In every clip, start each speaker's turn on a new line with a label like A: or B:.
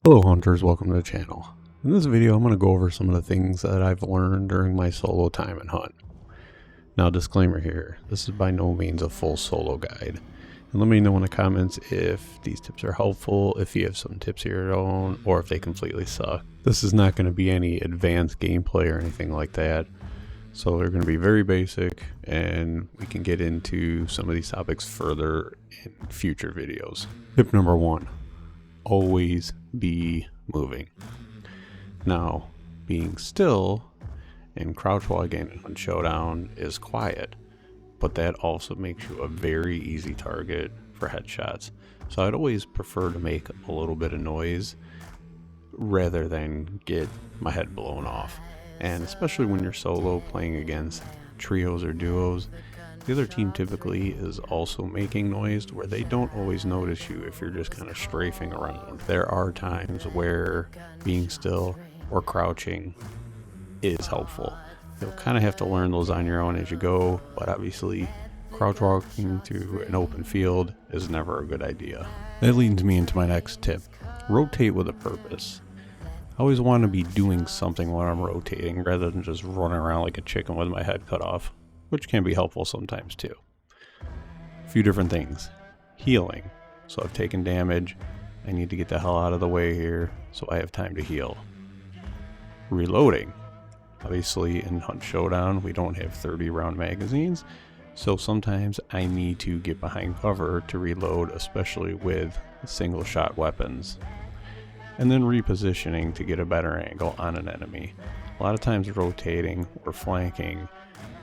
A: Hello hunters, welcome to the channel. In this video I'm going to go over some of the things that I've learned during my solo time in Hunt. Now disclaimer here, this is by no means a full solo guide. And let me know in the comments if these tips are helpful, if you have some tips of your own, or if they completely suck. This is not going to be any advanced gameplay or anything like that. So they're going to be very basic, and we can get into some of these topics further in future videos. Tip number 1. Always be moving. Now, being still in crouch while again in Hunt Showdown is quiet, but that also makes you a very easy target for headshots. So I'd always prefer to make a little bit of noise rather than get my head blown off. And especially when you're solo playing against trios or duos, the other team typically is also making noise where they don't always notice you if you're just kind of strafing around. There are times where being still or crouching is helpful. You'll kind of have to learn those on your own as you go, but obviously crouch walking through an open field is never a good idea. That leads me into my next tip. Rotate with a purpose. I always want to be doing something when I'm rotating rather than just running around like a chicken with my head cut off, which can be helpful sometimes too. A few different things. Healing. So I've taken damage. I need to get the hell out of the way here so I have time to heal. Reloading. Obviously in Hunt Showdown we don't have 30 round magazines, so sometimes I need to get behind cover to reload, especially with single shot weapons. And then repositioning to get a better angle on an enemy. A lot of times rotating or flanking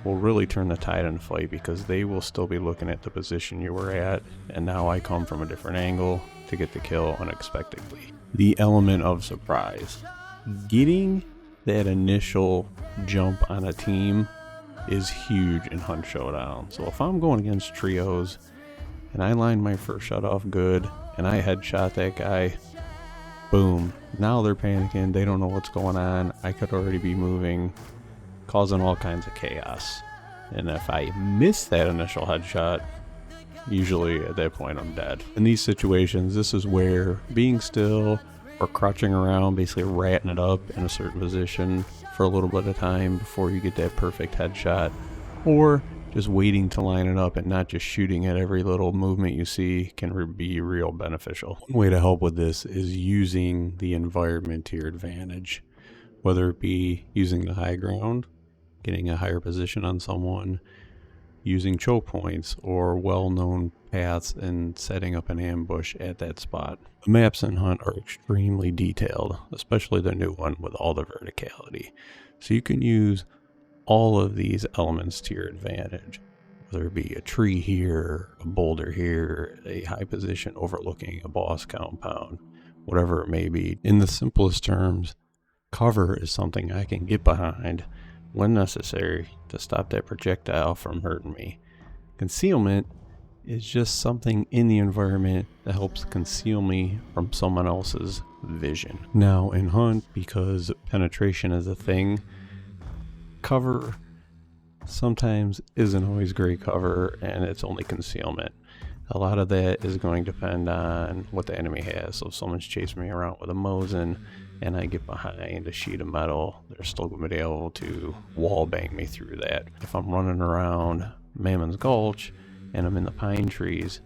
A: will really turn the tide in the fight because they will still be looking at the position you were at, and now I come from a different angle to get the kill unexpectedly. The element of surprise. Getting that initial jump on a team is huge in Hunt Showdown. So if I'm going against trios and I line my first shot off good and I headshot that guy, boom, now they're panicking, they don't know what's going on, I could already be moving, causing all kinds of chaos. And if I miss that initial headshot, usually at that point I'm dead. In these situations, this is where being still or crouching around, basically ratting it up in a certain position for a little bit of time before you get that perfect headshot, or just waiting to line it up and not just shooting at every little movement you see can be real beneficial. One way to help with this is using the environment to your advantage, whether it be using the high ground, getting a higher position on someone, using choke points or well-known paths and setting up an ambush at that spot. The maps in Hunt are extremely detailed, especially the new one with all the verticality. So you can use all of these elements to your advantage, whether it be a tree here, a boulder here, a high position overlooking a boss compound, whatever it may be. In the simplest terms, cover is something I can get behind when necessary to stop that projectile from hurting me. Concealment is just something in the environment that helps conceal me from someone else's vision. Now in Hunt, because penetration is a thing, cover sometimes isn't always great cover and it's only concealment. A lot of that is going to depend on what the enemy has. So if someone's chasing me around with a Mosin and I get behind a sheet of metal, they're still going to be able to wall bang me through that. If I'm running around Mammon's Gulch and I'm in the pine trees,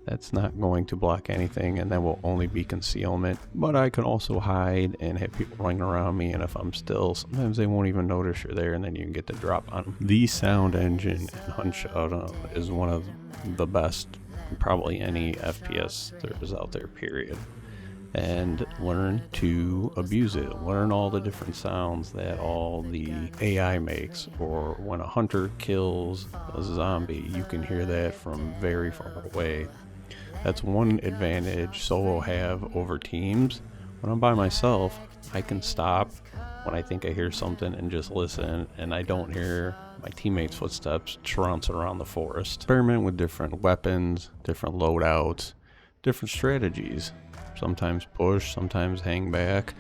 A: that's not going to block anything, and that will only be concealment. But I can also hide and have people running around me, and if I'm still, sometimes they won't even notice you're there, and then you can get the drop on them. The sound engine in Hunt Showdown is one of the best, probably any FPS there is out there, period. And learn to abuse it. Learn all the different sounds that all the AI makes, or when a hunter kills a zombie, you can hear that from very far away. That's one advantage solo have over teams. When I'm by myself, I can stop when I think I hear something and just listen, and I don't hear my teammates' footsteps trouncing around the forest. Experiment with different weapons, different loadouts, different strategies. Sometimes push, sometimes hang back.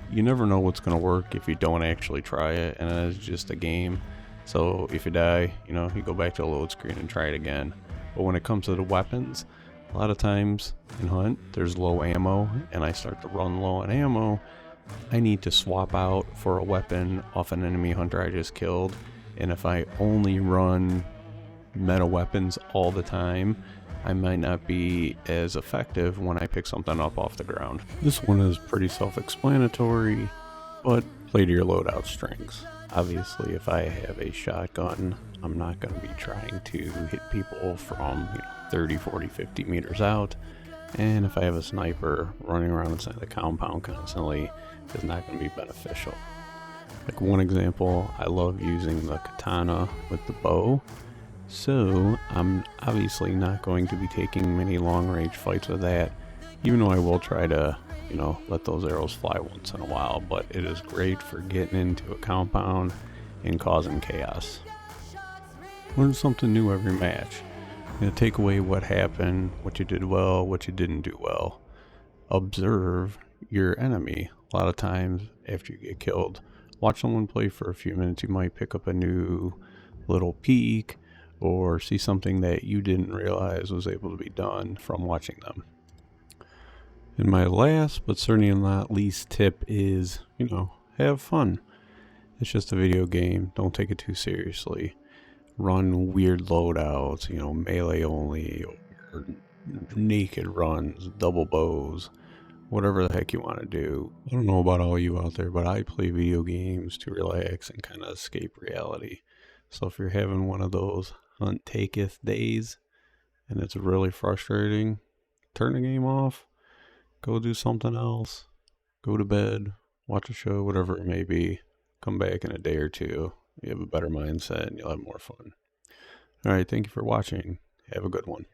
A: You never know what's going to work if you don't actually try it, and it's just a game. So if you die, you go back to the load screen and try it again. But when it comes to the weapons, A lot of times in Hunt, there's low ammo, and I start to run low on ammo. I need to swap out for a weapon off an enemy hunter I just killed, and if I only run meta weapons all the time, I might not be as effective when I pick something up off the ground. This one is pretty self-explanatory, but play to your loadout strengths. Obviously, if I have a shotgun, I'm not going to be trying to hit people from 30, 40, 50 meters out. And if I have a sniper running around inside the compound constantly, is not going to be beneficial. Like one example, I love using the katana with the bow. So I'm obviously not going to be taking many long range fights with that, even though I will try to, let those arrows fly once in a while, but it is great for getting into a compound and causing chaos. Learn something new every match. Take away what happened, what you did well, what you didn't do well. Observe your enemy. A lot of times after you get killed, watch someone play for a few minutes. You might pick up a new little peek or see something that you didn't realize was able to be done from watching them. And my last, but certainly not least tip is, have fun. It's just a video game. Don't take it too seriously. Run weird loadouts, melee only, or naked runs, double bows, whatever the heck you want to do. I don't know about all you out there, but I play video games to relax and kind of escape reality. So if you're having one of those hunt taketh days and it's really frustrating, turn the game off, go do something else, go to bed, watch a show, whatever it may be. Come back in a day or two, you have a better mindset and you'll have more fun. All right, thank you for watching. Have a good one.